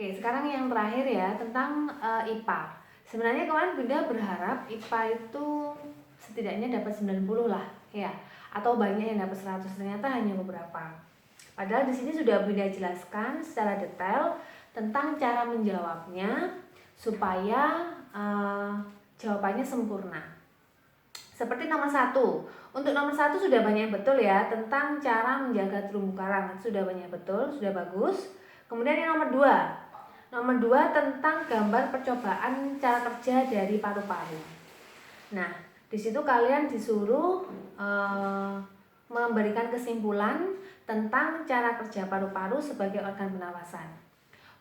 Oke, sekarang yang terakhir ya tentang IPA. Sebenarnya kemarin Bunda berharap IPA itu setidaknya dapat 90 lah, ya. Atau banyak yang dapat 100, ternyata hanya beberapa. Padahal di sini sudah Bunda jelaskan secara detail tentang cara menjawabnya supaya jawabannya sempurna. Seperti nomor 1. Untuk nomor 1 sudah banyak betul ya tentang cara menjaga terumbu karang. Sudah banyak betul, sudah bagus. Kemudian yang nomor 2. Nomor 2 tentang gambar percobaan cara kerja dari paru-paru. Nah, di situ kalian disuruh memberikan kesimpulan tentang cara kerja paru-paru sebagai organ pernapasan.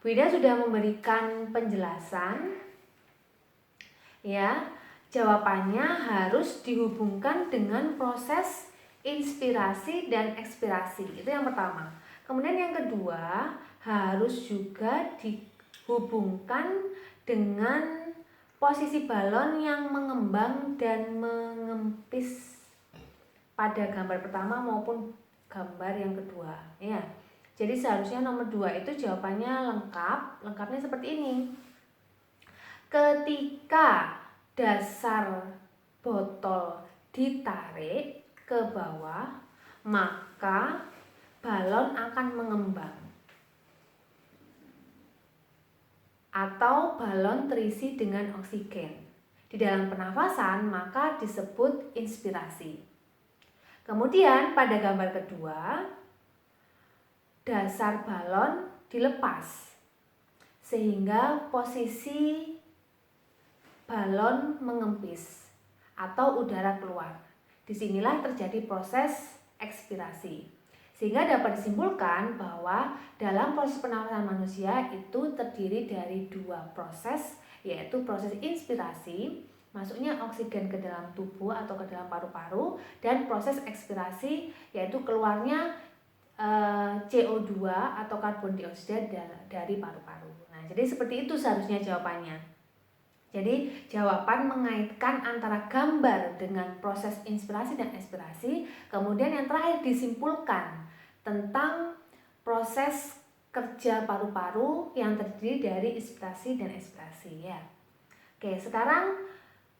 Bu Ida sudah memberikan penjelasan. Ya, jawabannya harus dihubungkan dengan proses inspirasi dan ekspirasi. Itu yang pertama. Kemudian yang kedua, harus juga dihubungkan dengan posisi balon yang mengembang dan mengempis pada gambar pertama maupun gambar yang kedua. Ya. Jadi seharusnya nomor 2 itu jawabannya lengkap. Lengkapnya seperti ini. Ketika dasar botol ditarik ke bawah, maka balon akan mengembang atau balon terisi dengan oksigen. Di dalam pernafasan maka disebut inspirasi. Kemudian pada gambar kedua, dasar balon dilepas sehingga posisi balon mengempis atau udara keluar. Disinilah terjadi proses ekspirasi. Sehingga dapat disimpulkan bahwa dalam proses pernafasan manusia itu terdiri dari 2 proses, yaitu proses inspirasi, masuknya oksigen ke dalam tubuh atau ke dalam paru-paru, dan proses ekspirasi, yaitu keluarnya CO2 atau karbon dioksida dari paru-paru. Nah, jadi seperti itu seharusnya jawabannya. Jadi jawaban mengaitkan antara gambar dengan proses inspirasi dan ekspirasi. Kemudian yang terakhir disimpulkan tentang proses kerja paru-paru yang terdiri dari inspirasi dan ekspirasi ya. Oke, sekarang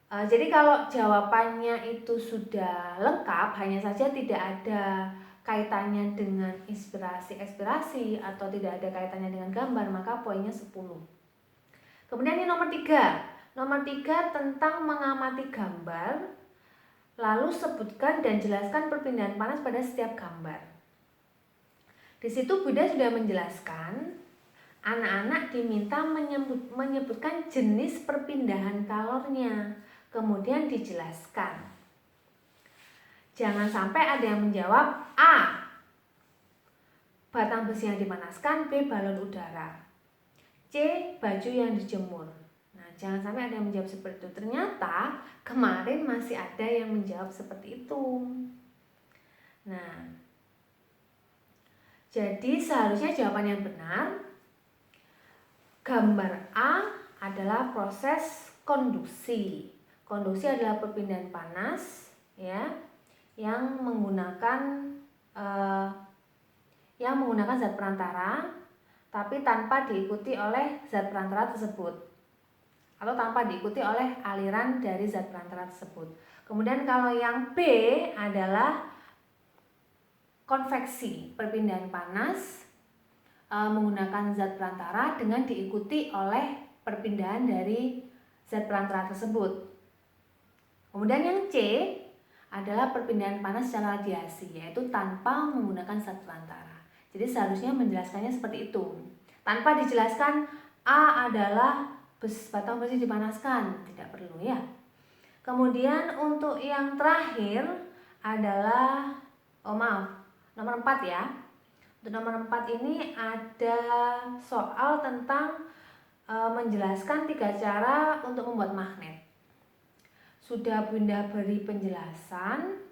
jadi kalau jawabannya itu sudah lengkap, hanya saja tidak ada kaitannya dengan inspirasi ekspirasi atau tidak ada kaitannya dengan gambar, maka poinnya 10. Kemudian ini nomor 3. Nomor 3 tentang mengamati gambar, lalu sebutkan dan jelaskan perpindahan panas pada setiap gambar. Di situ Bunda sudah menjelaskan, anak-anak diminta menyebutkan jenis perpindahan kalornya, kemudian dijelaskan. Jangan sampai ada yang menjawab A, batang besi yang dipanaskan, B, balon udara, C, baju yang dijemur. Jangan sampai ada yang menjawab seperti itu. Ternyata kemarin masih ada yang menjawab seperti itu. Nah, jadi seharusnya jawaban yang benar, gambar A adalah proses konduksi. Konduksi adalah perpindahan panas, ya, yang menggunakan zat perantara, tapi tanpa diikuti oleh zat perantara tersebut, atau tanpa diikuti oleh aliran dari zat perantara tersebut. Kemudian kalau yang B adalah konveksi, perpindahan panas menggunakan zat perantara dengan diikuti oleh perpindahan dari zat perantara tersebut. Kemudian yang C adalah perpindahan panas secara radiasi, yaitu tanpa menggunakan zat perantara. Jadi seharusnya menjelaskannya seperti itu. Tanpa dijelaskan A adalah batang besi dipanaskan, tidak perlu ya. Kemudian untuk yang terakhir adalah nomor 4 ya. Untuk nomor 4 ini ada soal tentang menjelaskan 3 cara untuk membuat magnet. Sudah Bunda beri penjelasan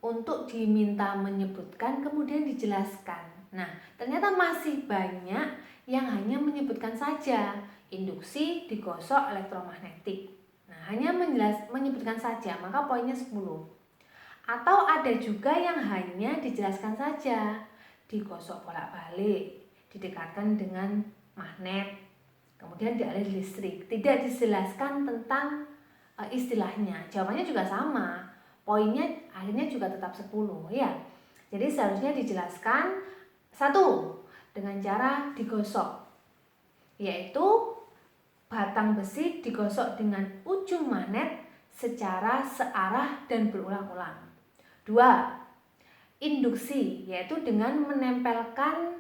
untuk diminta menyebutkan kemudian dijelaskan. Nah, ternyata masih banyak yang hanya menyebutkan saja induksi, digosok, elektromagnetik. Nah, hanya menyebutkan saja, maka poinnya 10. Atau ada juga yang hanya dijelaskan saja, digosok bolak-balik, didekatkan dengan magnet, kemudian dialiri listrik. Tidak dijelaskan tentang istilahnya. Jawabannya juga sama, poinnya akhirnya juga tetap 10 ya. Jadi seharusnya dijelaskan satu dengan cara digosok, yaitu batang besi digosok dengan ujung magnet secara searah dan berulang-ulang. 2. Induksi, yaitu dengan menempelkan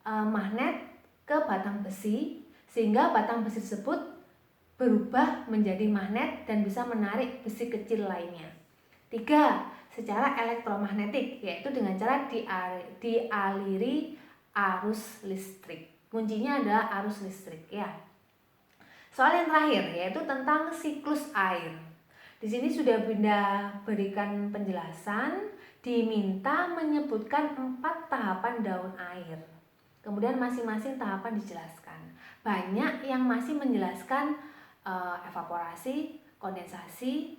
magnet ke batang besi sehingga batang besi tersebut berubah menjadi magnet dan bisa menarik besi kecil lainnya. 3. Secara elektromagnetik, yaitu dengan cara dialiri arus listrik. Kuncinya adalah arus listrik ya. Soal yang terakhir yaitu tentang siklus air. Di sini sudah Bunda berikan penjelasan, diminta menyebutkan 4 tahapan daun air. Kemudian masing-masing tahapan dijelaskan. Banyak yang masih menjelaskan evaporasi, kondensasi,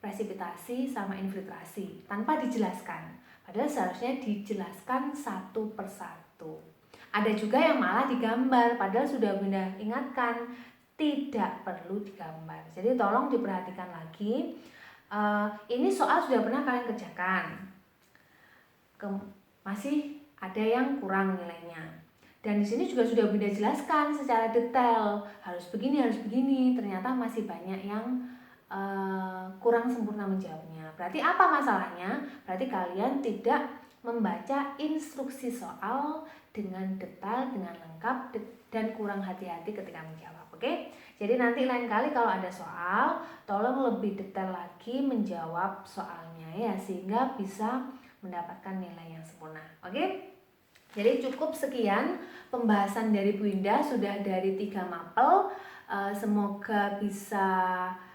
presipitasi, sama infiltrasi tanpa dijelaskan. Padahal seharusnya dijelaskan satu persatu. Ada juga yang malah digambar, padahal sudah Bunda ingatkan tidak perlu digambar. Jadi tolong diperhatikan lagi. Ini soal sudah pernah kalian kerjakan. Masih ada yang kurang nilainya. Dan di sini juga sudah Bunda jelaskan secara detail, harus begini. Ternyata masih banyak yang kurang sempurna menjawabnya. Berarti apa masalahnya? Berarti kalian tidak membaca instruksi soal dengan detail, dengan lengkap, dan kurang hati-hati ketika menjawab. Oke? Jadi nanti lain kali kalau ada soal, tolong lebih detail lagi menjawab soalnya ya, sehingga bisa mendapatkan nilai yang sempurna. Oke? Jadi cukup sekian pembahasan dari Bu Indah, sudah dari 3 mapel. Semoga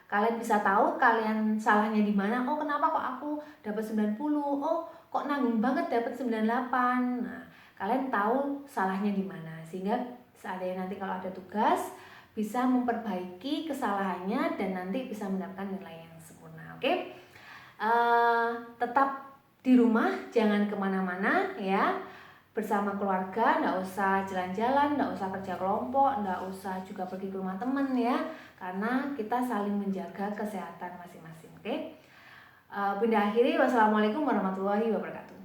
kalian bisa tahu kalian salahnya di mana. Oh, kenapa kok aku dapat 90? Oh, kok nanggung banget dapat 98. Nah, kalian tahu salahnya di mana, sehingga seandainya nanti kalau ada tugas bisa memperbaiki kesalahannya dan nanti bisa mendapatkan nilai yang sempurna. Oke? Tetap di rumah, jangan kemana-mana ya. Bersama keluarga, nggak usah jalan-jalan, nggak usah kerja kelompok, nggak usah juga pergi ke rumah teman ya, karena kita saling menjaga kesehatan masing-masing. Oke? Bunda akhiri, wassalamualaikum warahmatullahi wabarakatuh.